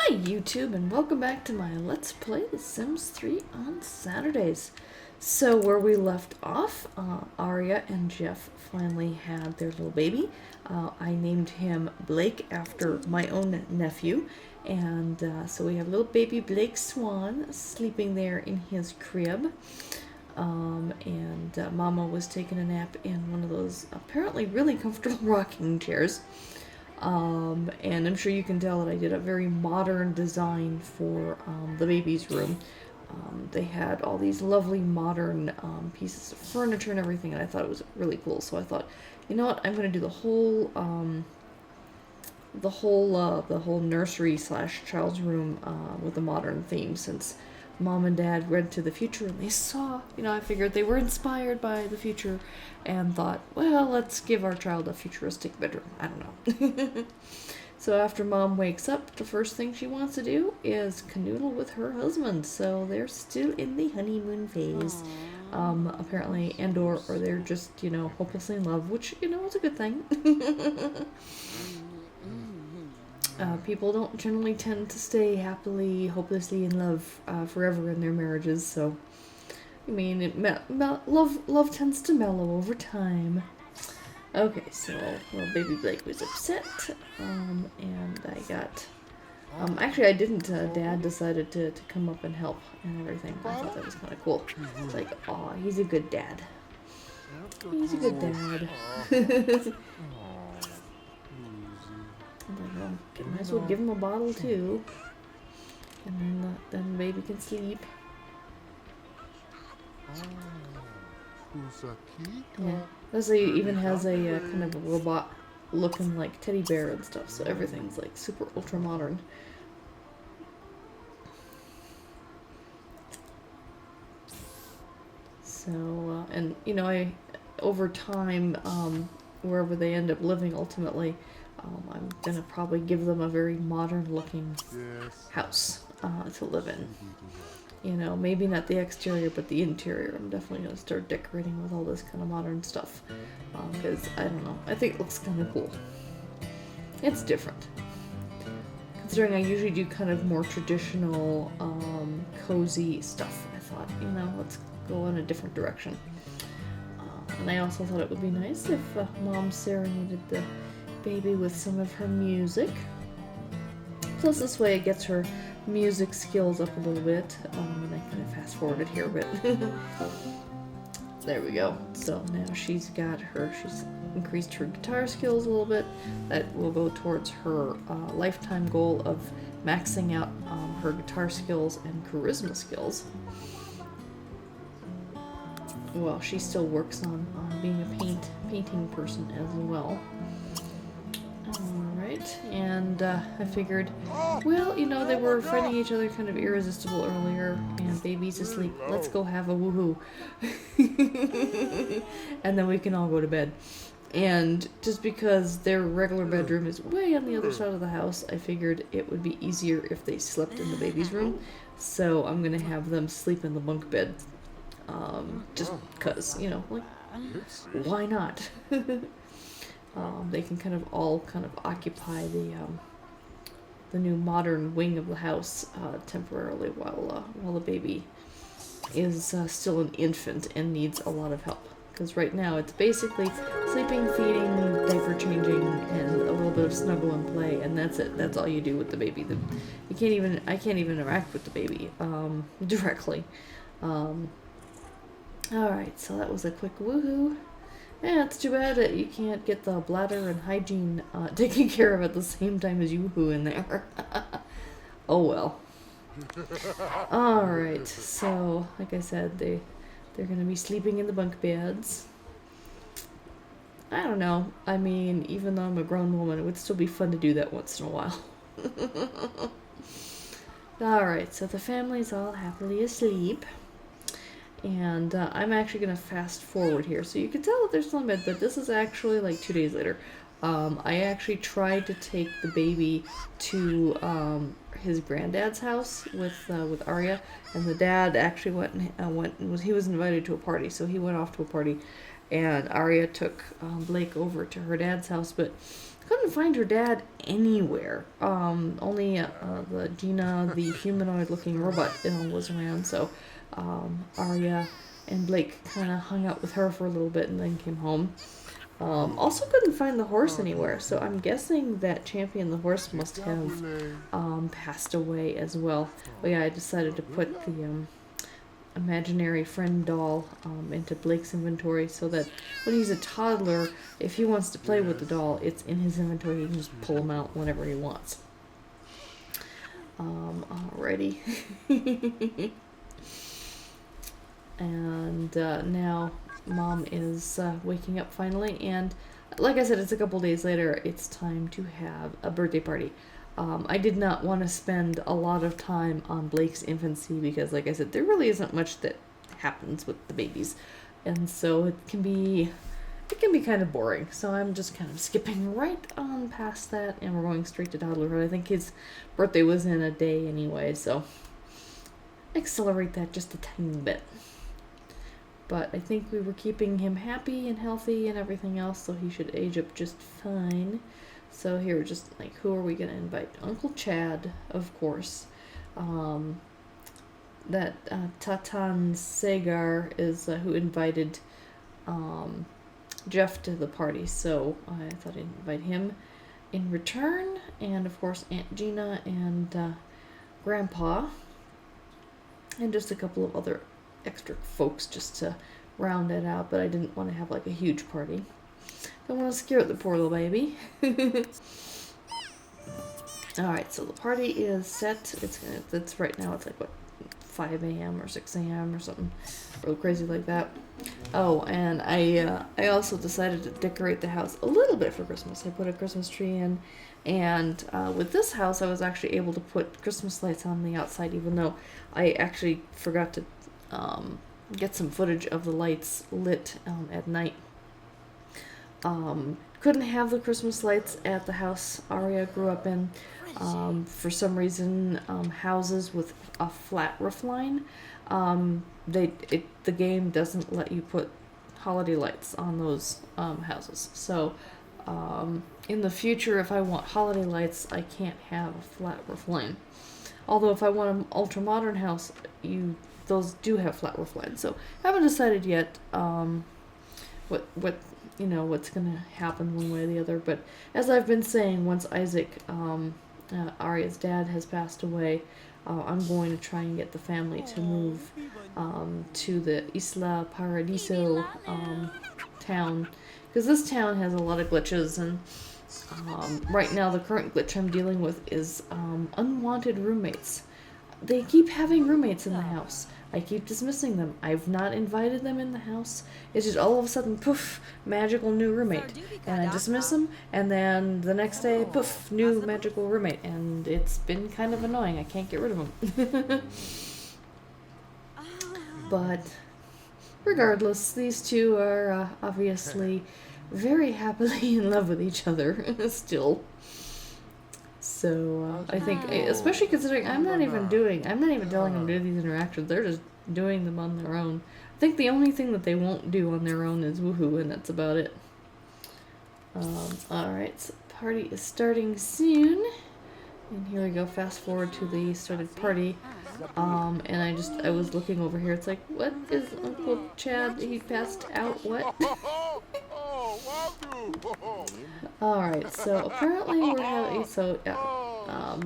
Hi YouTube, and welcome back to my Let's Play The Sims 3 on Saturdays. So where we left off, Aria and Jeff finally had their little baby. I named him Blake after my own nephew, and so we have little baby Blake Swan sleeping there in his crib. Mama was taking a nap in one of those apparently really comfortable rocking chairs. And I'm sure you can tell that I did a very modern design for the baby's room. They had all these lovely modern pieces of furniture and everything, and I thought it was really cool. So I thought, you know what, I'm going to do the whole nursery slash child's room with a modern theme, since Mom and Dad read to the future and they saw, I figured they were inspired by the future and thought, well, let's give our child a futuristic bedroom. I don't know. So after Mom wakes up, the first thing she wants to do is canoodle with her husband. So they're still in the honeymoon phase, apparently, or they're just, hopelessly in love, which, is a good thing. People don't generally tend to stay happily, hopelessly in love forever in their marriages, so, love tends to mellow over time. Okay, so, well, baby Blake was upset, and I got, actually I didn't, Dad decided to come up and help and everything. I thought that was kind of cool. It's like, aw, he's a good dad. He's a good dad. Might as well give him a bottle too, and then baby can sleep. Yeah, this even has a kind of a robot looking like teddy bear and stuff, so everything's like super ultra modern. So and I over time, wherever they end up living ultimately, I'm gonna probably give them a very modern looking house to live in. Maybe not the exterior, but the interior. I'm definitely gonna start decorating with all this kind of modern stuff, because I don't know, I think it looks kind of cool. It's different, considering I usually do kind of more traditional, cozy stuff. I thought, let's go in a different direction. And I also thought it would be nice if Mom serenaded the baby with some of her music. Plus, this way it gets her music skills up a little bit. And I kind of fast forwarded here a bit. There we go. So now she's increased her guitar skills a little bit. That will go towards her lifetime goal of maxing out her guitar skills and charisma skills. Well, she still works on being a painting person as well. Alright, and I figured, well, they were fighting each other kind of irresistible earlier, and baby's asleep. Let's go have a woohoo. And then we can all go to bed. And just because their regular bedroom is way on the other side of the house, I figured it would be easier if they slept in the baby's room. So I'm going to have them sleep in the bunk bed. Just because, why not? They can kind of all occupy the new modern wing of the house temporarily while the baby is still an infant and needs a lot of help. Because right now it's basically sleeping, feeding, diaper changing, and a little bit of snuggle and play, and that's it. That's all you do with the baby. I can't even interact with the baby directly. Alright, so that was a quick woohoo. Yeah, it's too bad that you can't get the bladder and hygiene taken care of at the same time as you woohoo in there. Oh well. Alright, so like I said, they're gonna be sleeping in the bunk beds. I don't know. Even though I'm a grown woman, it would still be fun to do that once in a while. Alright, so the family's all happily asleep. And I'm actually going to fast forward here. So you can tell that they're still in bed, but this is actually like 2 days later. I actually tried to take the baby to his granddad's house with Aria, and the dad actually he was invited to a party, so he went off to a party, and Aria took Blake over to her dad's house, but Couldn't find her dad anywhere. Only the Gina, the humanoid-looking robot, was around. So Aria and Blake kind of hung out with her for a little bit and then came home. Also couldn't find the horse anywhere, so I'm guessing that Champion the horse must have passed away as well. But yeah, I decided to put the imaginary friend doll into Blake's inventory so that when he's a toddler, if he wants to play with the doll, it's in his inventory. He can just pull him out whenever he wants. Alrighty. And now Mom is waking up finally, and like I said, it's a couple days later. It's time to have a birthday party. I did not want to spend a lot of time on Blake's infancy because, like I said, there really isn't much that happens with the babies, and so it can be kind of boring. So I'm just kind of skipping right on past that, and we're going straight to toddlerhood. I think his birthday was in a day anyway, so accelerate that just a tiny bit. But I think we were keeping him happy and healthy and everything else, so he should age up just fine. So here, just like, who are we going to invite? Uncle Chad, of course. That Tatan Sagar is who invited Jeff to the party, so I thought I'd invite him in return. And of course, Aunt Gina and Grandpa. And just a couple of other extra folks just to round it out, but I didn't want to have like a huge party. Don't want to scare the poor little baby. Alright, so the party is set. It's right now, it's like what, 5 a.m. or 6 a.m. or something real crazy like that. Oh, and I also decided to decorate the house a little bit for Christmas. I put a Christmas tree in, and with this house I was actually able to put Christmas lights on the outside, even though I actually forgot to get some footage of the lights lit at night. Couldn't have the Christmas lights at the house Aria grew up in. For some reason, houses with a flat roof line, the game doesn't let you put holiday lights on those houses. So in the future, if I want holiday lights, I can't have a flat roof line. Although if I want an ultra modern house, those do have flat roof lines. So haven't decided yet what's gonna happen one way or the other. But as I've been saying, once Isaac, Aria's dad, has passed away, I'm going to try and get the family to move to the Isla Paradiso town, because this town has a lot of glitches, and right now the current glitch I'm dealing with is unwanted roommates. They keep having roommates in the house. I keep dismissing them. I've not invited them in the house. It's just all of a sudden, poof, magical new roommate. And I dismiss them, and then the next day, poof, new magical roommate. And it's been kind of annoying. I can't get rid of them. But regardless, these two are obviously very happily in love with each other still. So I think, especially considering I'm not even telling them to do these interactions. They're just doing them on their own. I think the only thing that they won't do on their own is woohoo, and that's about it. Alright, so the party is starting soon. And here we go, fast forward to the started party. And I was looking over here. It's like, what is Uncle Chad? He passed out, what? Alright, so apparently we're having,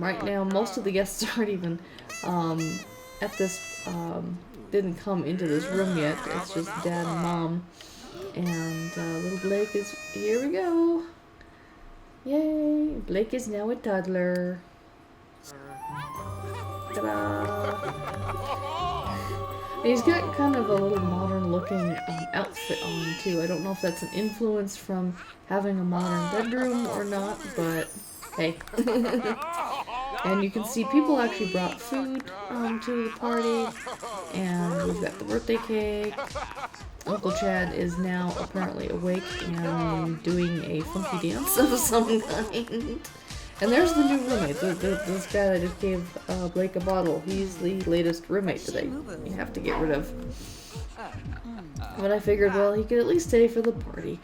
right now most of the guests aren't even, at this, didn't come into this room yet. It's just Dad and Mom. And, little Blake is, here we go. Yay! Blake is now a toddler. Ta-da! And he's got kind of a little modern looking outfit on too. I don't know if that's an influence from having a modern bedroom or not, but hey. And you can see people actually brought food to the party, and we've got the birthday cake. Uncle Chad is now apparently awake and doing a funky dance of some kind. And there's the new roommate, this guy that just gave Blake a bottle. He's the latest roommate that you have to get rid of. But I figured, well, he could at least stay for the party.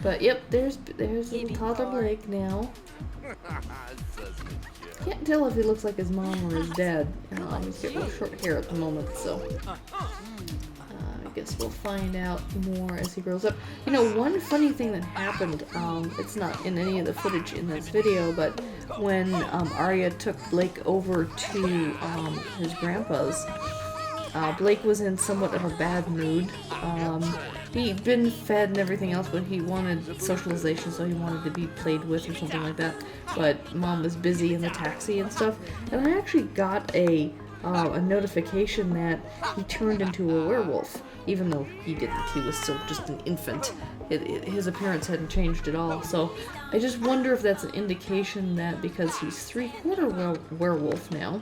But yep, there's little toddler Blake now. Can't tell if he looks like his mom or his dad. He's got real short hair at the moment, so I guess we'll find out more as he grows up. You know, one funny thing that happened, it's not in any of the footage in this video, but when Aria took Blake over to his grandpa's, Blake was in somewhat of a bad mood. He'd been fed and everything else, but he wanted socialization, so he wanted to be played with or something like that. But Mom was busy in the taxi and stuff, and I actually got a notification that he turned into a werewolf, even though he didn't. He was still just an infant. His appearance hadn't changed at all. So I just wonder if that's an indication that because he's three-quarter werewolf now,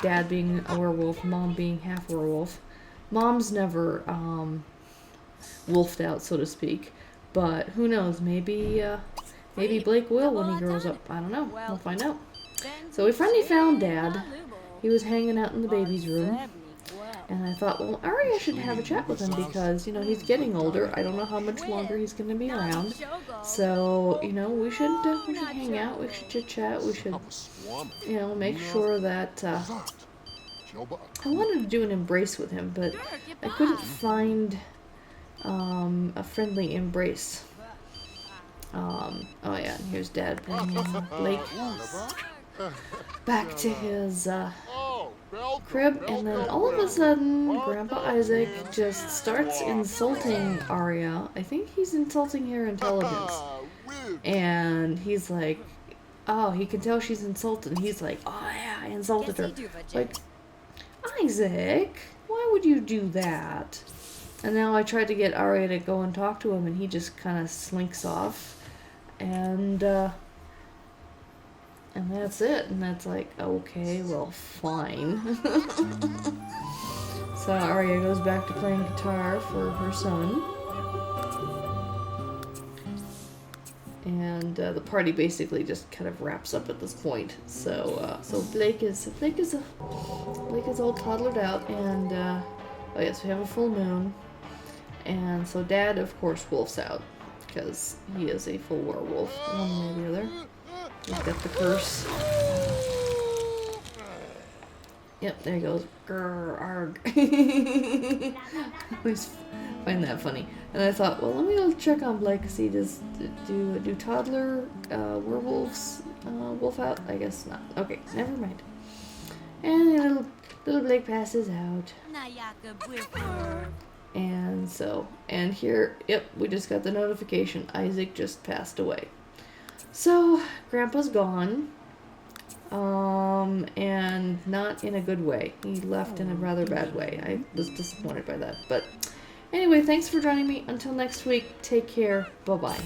Dad being a werewolf, Mom being half werewolf. Mom's never wolfed out, so to speak, but who knows? Maybe Blake will when he grows up. I don't know. We'll find out. So we finally found Dad. He was hanging out in the baby's room, and I thought, well, Aria should have a chat with him because, you know, he's getting older. I don't know how much longer he's going to be around. So, you know, we should hang out. We should chit chat. We should, you know, make sure that. I wanted to do an embrace with him, but I couldn't find a friendly embrace. Oh yeah, and here's Dad bringing Blake back to his crib, and then all of a sudden, Grandpa Isaac just starts insulting Aria. I think he's insulting her intelligence, and he's like, oh, he can tell she's insulted. He's like, oh yeah, I insulted her. Like, Isaac, why would you do that? And now I tried to get Aria to go and talk to him, and he just kind of slinks off, and that's it. And that's like, okay, well, fine. So Aria goes back to playing guitar for her son, and the party basically just kind of wraps up at this point. So Blake is all toddlered out, and oh yes, we have a full moon, and so Dad, of course, wolfs out because he is a full werewolf, one way or the other. He's got the curse. Yep, there he goes. Grr, arg. I always find that funny. And I thought, well, let me go check on Blake. See, do toddler werewolves wolf out? I guess not. Okay, never mind. And little Blake passes out. And here, yep, we just got the notification. Isaac just passed away. So, Grandpa's gone. And not in a good way. He left in a rather bad way. I was disappointed by that. But anyway, thanks for joining me. Until next week, take care. Bye-bye.